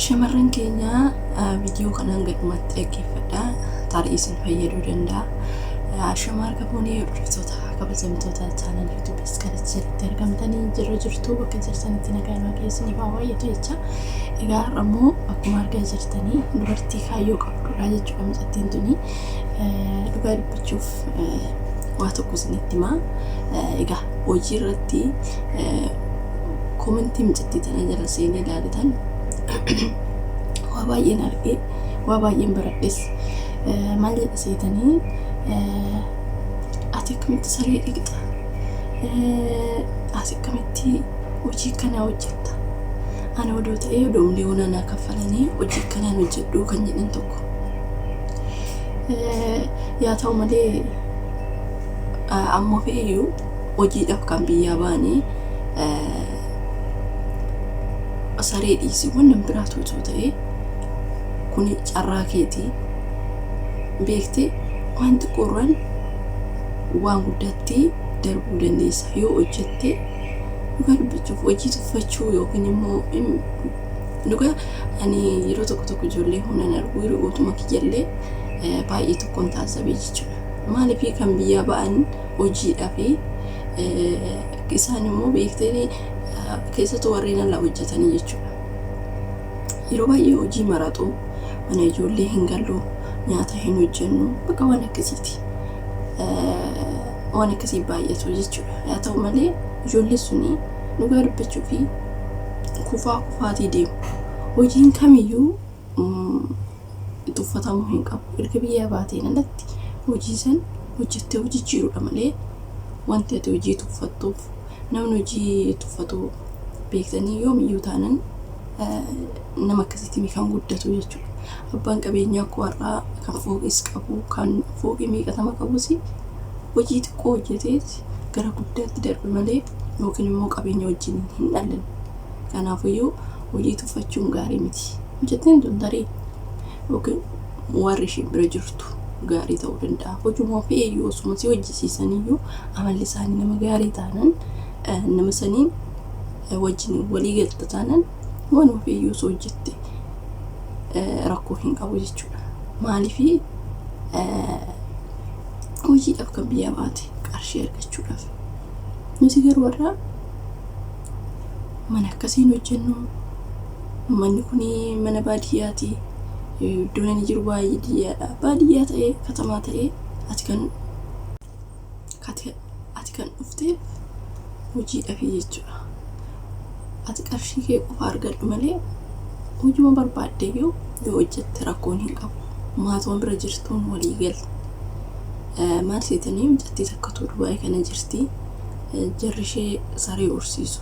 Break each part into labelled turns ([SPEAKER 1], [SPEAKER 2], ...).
[SPEAKER 1] Shamarran keenya viidiyoo kanaan gadumatti dhaggeeffadhaa. Tarii isin fayyaduu danda'a. Shamarra kaboonii hordoftoota kabajamtoota chaanal YouTube kanatti argamtanii jirtu bakka jirtanitti nagaan waaqessanii baay'eetu jecha. Egaa ammoo akkuma argaa jirtanii dubartii kaayyoo qabdudha jechuudha mucattiin tuni. Dhugaa dubbachuuf waa tokko isinitti himaa. Egaa hojii irratti komentii mucattii tana jala seenee ilaalitan waa baay'een argee waa baay'een baradhes maal jedha seetanii ati akkamitti saree dhiqxa ati akkamitti hojii kana hojjetta ana odoo ta'ee odoo miliyoona naa kaffalanii hojii kanaan hojjedhu kan jedhan tokko yaa ta'u malee ammoo feeyyuu hojiidhaaf kan biyyaa baanii saree dhiisii waan biraatu ta'ee kun carraa keetii beektee waan xiqqoorran waan guddaatti darbuu dandeessa yoo hojjettee dhugaa dubbachuuf hojii tuffachuu yookiin immoo dhugaa ani yeroo tokko ijoollee hundaan argu yeroo gootuma kiyallee baay'ee tokkoon taasisabee jechuudha. Maaliif kan biyyaa ba'an hojiidhaaf isaan immoo beektee keessattuu warreen alaa hojjetanii jechuudha. Yeroo baay'ee hojii maraxuu mana ijoollee hin gallu nyaata hin hojjennu bakka waan akkasiiti. Waan akkasii baay'atu jechuudha. Yaa ta'u malee ijoollee suni dhugaa dubbachuu fi kufaatii deemu. Hojiin kamiyyuu tuffatamuu hin qabu. Erga biyyaa baateen alatti hojii san hojjettee hojjechiirudha malee wanti ati hojii tuffattuuf namni hojii tuffatu beektanii yoomiyyuu taanan nama akkasitti kan guddatu jechuudha. Abbaan qabeenyaa akka warraa kan fooqis qabu kan fooqii miiqatama qabus hojii xiqqoo hojjetee gara guddaatti darbe malee yookiin immoo qabeenya wajjin hin dhalan. Kanaafiyyuu hojii tuffachuun gaarii miti. Hojjetteen tun tarii yookiin warri isheen bira jirtu gaarii ta'uu danda'a. Hojuma feeyyuu osuma si hojjisiisaniyyuu amalli isaanii nama gaarii taanan nama saniin wajjin walii galta taanan waan feeyyuu osoo hojjette rakkoo hin qabu jechuudha. Maaliif hojiidhaaf kan biyyaa baate qarshii argachuudhaaf. Nuti garuu warra mana akkasiin hojjennu manni kun mana baadiyyaati. Iddoon inni jiru baay'ee baadiyyaa ta'ee katamaa ta'ee ati kan dhufteef hojiidhaaf jechuudha. Ati qarshii kee qofa argadhu malee hojuma barbaadde yoo hojjette rakkoon hin qabu. Maatoon bira jirtuun walii gal. Maal seetanii mucattii takkatu Dubaay kana jirti. Jarri ishee saree horsiisu.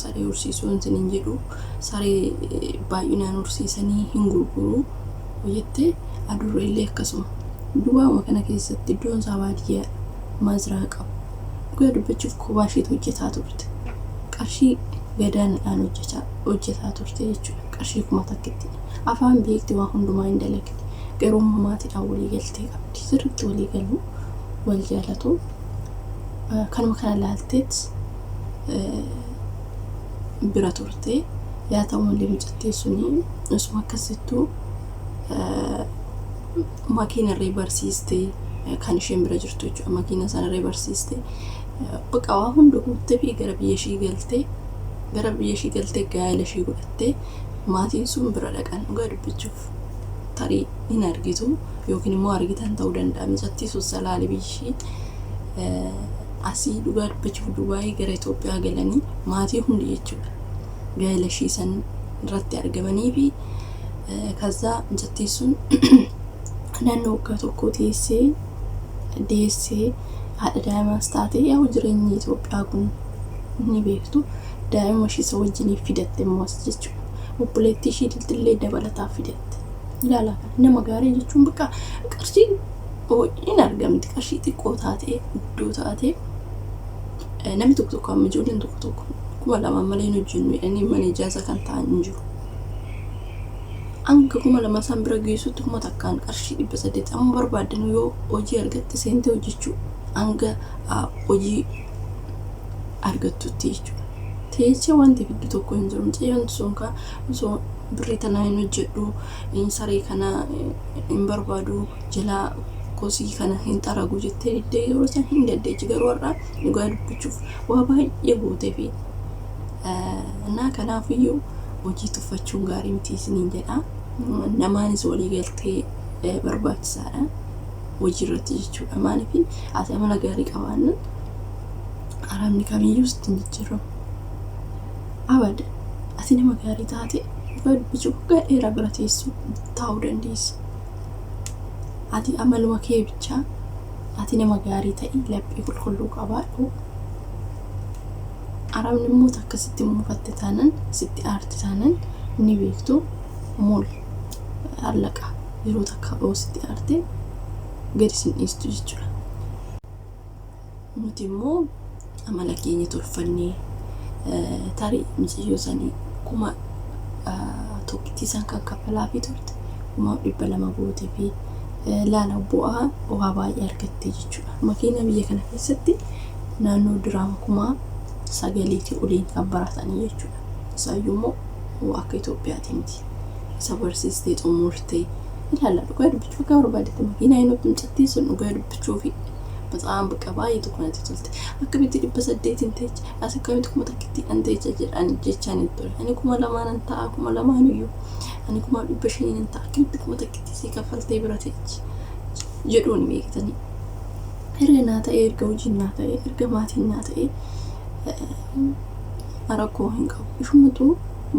[SPEAKER 1] Saree horsiisuun siniin jedhu saree baay'inaan horsiisanii hin gurguru. Hojjettee adurree illee akkasuma. Dubaayuma kana keessatti iddoon isaa baadiyyaa maaziraa qabu. Dhugaa dubbachuuf kophaa isheetu hojjetaa turte. Qarshii gadaanadhaan hojjetaa turte jechuudha. Qarshii kuma takkitti. Afaan beekti waan hundumaa hin dalagdi. Garuu maatiidhaan walii galtee qabdi. Sirriitti walii galu wal jaalatu. Kanuma kana laalteet bira turte. Yaa ta'u malee mucattee suni osuma akkasittuu makiinarree barsiistee kan isheen bira jirtu jechuudha. Makiina sanarree barsiistee bakka waa hunda guuttee fi gara biyya ishii galtee gaa'ela ishii godhattee maatiin sun bira dhaqan dhugaa dubbachuuf tarii hin argitu yookiin immoo argitan ta'uu danda'a. Mucattii sun salaale biyyishii asii dhugaa dubbachuuf Dubaayii gara Itoophiyaa galanii maatii hundi jechuudha. Gaa'ela ishii san irratti argamanii fi kaza mucattii sun naannoo waggaa tokko deessee haadha daa'imaas taate yaa jireenyi Itoophiyaa kun ni beektu daa'ima ishee wajjin fidatte immoos jechuudha. Obboleettii ishee diltillee dabalataaf fidatte. Ilaala nama gaarii jechuun bakka qarshii hin argamti. Qarshii xiqqoo taatee guddoo taatee namni tokko amma ijoolleen tokko kuma lama malee hojjennu jedhanii mana ijaaza kan ta'an hin jiru. Hanga kuma lama san bira geessutti kuma takkaan qarshii 800 amma barbaadan yoo hojii argatte seentee hojjechuu hanga hojii argattutti jechuudha. Teessee wanti fiddu tokko hin jiru. Mucayyoon sun osoo birrii tana hin hojjedhu saree kana hin barbaadu jalaa kosii kana hin xaragu jettee iddee yeroo san hin dandeechi garuu har'a dhugaa dubbachuuf waa baay'ee gootee fi kanaafiyyuu hojii tuffachuun gaarii miti isiniin jedha. Namaanis walii galtee barbaachisaadha hojii irratti jechuudha. Maaliif ati amala gaarii qabaannan arabni kamiyyuu sitti hin jijjiiramu. Abada ati nama gaarii taate dhugaa dubbachuuf waggaa dheeraa bira teessuu taa'uu dandeessa. Ati amaluma kee bichaa ati nama gaarii ta'e laphee qulqulluu qabaadhu. Arabni immoo akkasitti muufatte taanan sitti aarti taanan ni beektu mool allaqa yeroo takka sitti aarte gadi sin dhiistu jechuudha. Nuti immoo amala keenya tolfannee tarii mijiyyoo sanii kuma tokkittii san kan kaffalaa fi turte kuma 200 gootee fi laala bu'aa waa baay'ee argattee jechuudha. Makiina biyya kana keessatti naannoo diraama kuma 9 oliin kan baratanii jechuudha. Isaayyuu immoo akka Itoophiyaatti miti. Isa barsiistee xumurtee ilaala dhugaa dubbachuu akka barbaadate makiinaa hin hojjattii sun dhugaa dubbachuu fi በጣም በቃ ባይ ተቆናት ተልተ አከቢት ሊበሰደት እንተች አሰካሚት ኩማ ተክቲ አንተች ጀራን ጀቻን ይጥል እኔ ኩማ ለማንንታ ኩማ ለማንዩ እኔ ኩማ ሊበሽኝ እንታ አከቢት ኩማ ተክቲ ሲከፈልተ ይብረተች ጀዶን ሚክተኒ እርገናታ እርገውጂናታ እርገማቲናታ አራኮ ህንቀው ይሽምጡ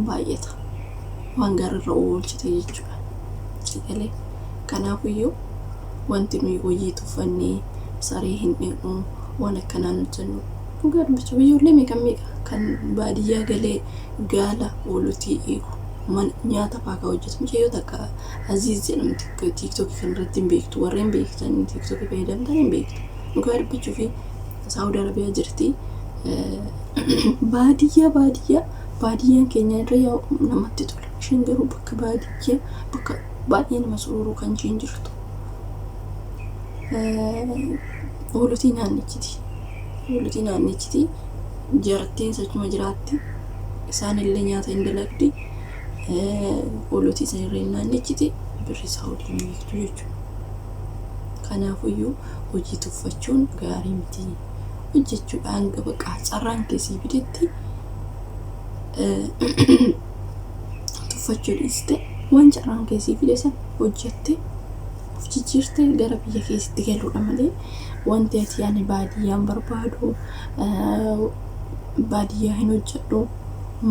[SPEAKER 1] ባየታ ዋንጋር ረውልች ተይቹ ሲገለ ከናፉዩ ወንቲኑ ይቆይቱ ፈኔ saree hin dhiqnu waan akkanaa nuti dhugaa dubbachuu ijoollee meeqa kan baadiyyaa galee gaala oolutii eegu nyaata fa'aa hojjetu mucayyoo takka Aziz jedhamti TikTok kanarratti hin beektu warreen beektan TikTok fayyadamtan hin beektu dhugaa dubbachuu fi Saudi Arabiyaa jirti baadiyyaan keenya irra namatti tola isheen garuu bakka baadiyyaa bakka baay'ee nama sururu kan jirtu. Oolutii naannichiti jarattiin sachuma jiraatti isaan illee nyaata hin dalagdi oolutii san irra naannichiti birri Saawudii beektu jechuudha. Kanaafiyyuu hojii tuffachuun gaarii miti hojjechuudhaan gabaqaa carraan keessii fidetti tuffachuu dhiiste waan carraan keessii fide san hojjette jijjiirtee gara biyya keessatti galuudha malee wanti ati yaani baadiyyaan barbaadu baadiyyaa hin hojjedhu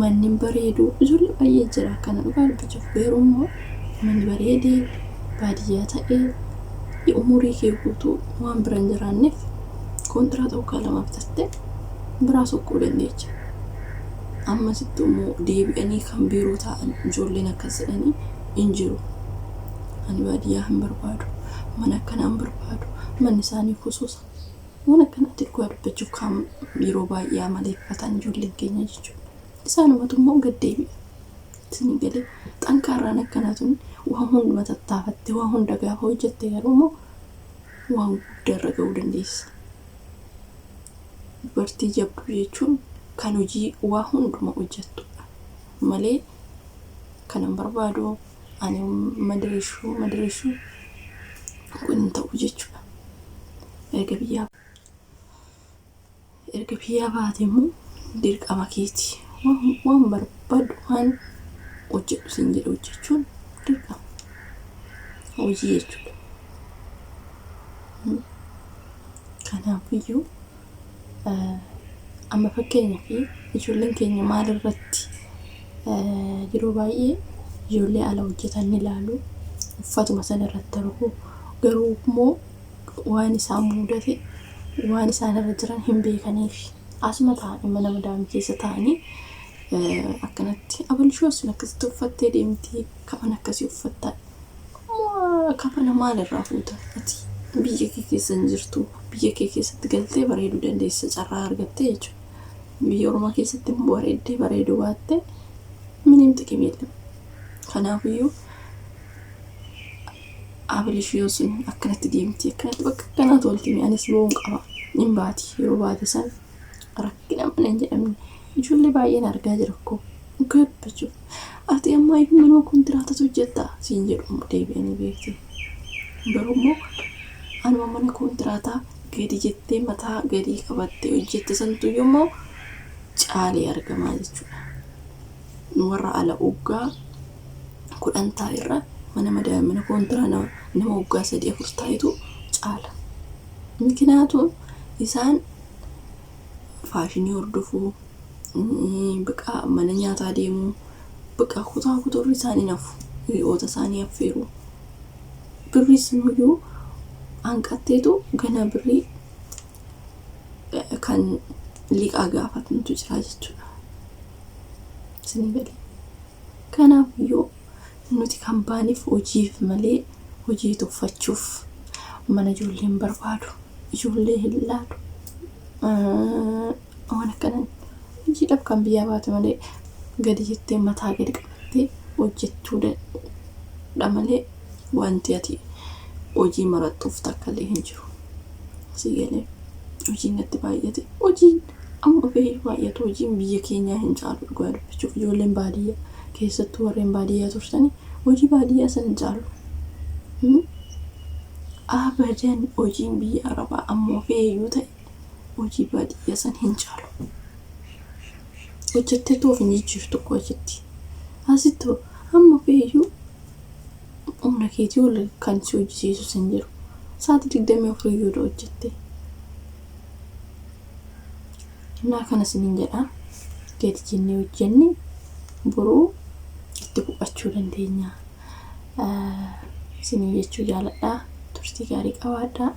[SPEAKER 1] manni bareedu ijoollee baay'ee jira kana dhugaa dubbachuuf garuu immoo manni bareedee baadiyyaa ta'ee umurii kee guutuu waan biraan jiraanneef kontiraata waggaa 2 bitatte biraa sokkuu dandeecha. Ammasitti immoo deebi'anii kan biiroo ta'an ijoolleen akkas jedhanii hin jiru. Ani baadiyyaa hin barbaadu mana akkanaan barbaadu manni isaanii kusuusa waan akkanaatti dhugaa dubbachuuf kan yeroo baay'ee amaleeffatan ijoolleen keenya jechuudha. Isaanumatu immoo gad deebi'a isinii galee xankaarraan akkanaatuun waan hunduma tattaafatte waan hunda gaafa hojjette garuu immoo waan guddaarra ga'uu dandeessa. Dubartii jabduu jechuun kan hojii waa hunduma hojjettudha malee kanan barbaadu ani madireeshu kun ta'u jechuudha. Erga biyyaa baate immoo dirqama keeti waan barbaadu waan hojjedhu sin jedhu hojjechuun dirqama hojii jechuudha. Kanaafiyyuu amma fakkeenyaaf ijoolleen keenya maalirratti yeroo baay'ee ijoollee ala hojjetan ilaalu uffatuma sana irratti argu garuu immoo waan isaan mudate waan isaan irra jiran hin beekaniif asuma ta'anii mana madaamii keessa ta'anii akkanatti abalshoo sun akkasitti uffattee deemti kafana akkasii uffatta kafana maalirraa fuuta ati biyya kee keessa jirtu biyya kee keessatti galtee bareeduu dandeessa carraa argattee jechuudha. Biyya Oromoo keessatti bareeddee bareeduu baatte minim xiqqim yeለም. Kanaafiyyuu abalshoo sun akkanatti deemti akkanatti bakka akkanaatti walti anis loon qaba hin baati yeroo baate san rakkina mana hin jedhamne ijoollee baay'een argaa jira ko gabbachuuf ati amma manuma kontiraatatu hojjetta siin jedhu deebi'anii beekte. Garuu anuma mana kontiraataa gadi jettee mataa gadi qabattee hojjette santu yommuu caalee argamaa jechuudha. Warra ala uggaa 10 taa'irra mana kontiraa nama uggaa 3-4 taa'itu caala. Mikinaatu isaan faashinii hordofuu biqaa mana nyaataa deemuu biqaa kuturri isaanii nafu hiriyoota isaanii affeeruu birrii simuyyuu hanqatteetu gana birrii kan liqaa gaafatantu jira jechuudha. Isin galee kanaafiyyuu nuti kan baaniif hojiif malee hojii tuffachuuf mana ijoolleen barbaadu ijoollee hin laatu waan akkanaan hojiidhaaf kan biyyaa baate malee gadi jettee mataa gadi qabattee hojjechuudha malee wanti ati hojii marattuuf takkalee hin jiru. Si galee hojiin natti baay'ate hojiin amma baay'atu hojiin biyya keenyaa hin caalu dhugaa dubbachuuf ijoolleen baadiyyaa keessattuu warreen baadiyyaa tursanii hojii baadiyyaa san hin caalu. Abadan hojiin biyya arabaa ammoo feeyyuu ta'e hojii baadiyyaa san hin caalu. Hojjettee toof hin jijjiirtu tokko hojjetti. Asittuu amma feeyyuu humna keetii ol kan si hojjisiisu sin jiru. Sa'aatii 24 yoo hojjette. Naa kana sinin jedha gadi jennee hojjenne boruu itti boqochuu dandeenya. Sinin jechuu jaaladha. Turtii gaarii qabaadhaa.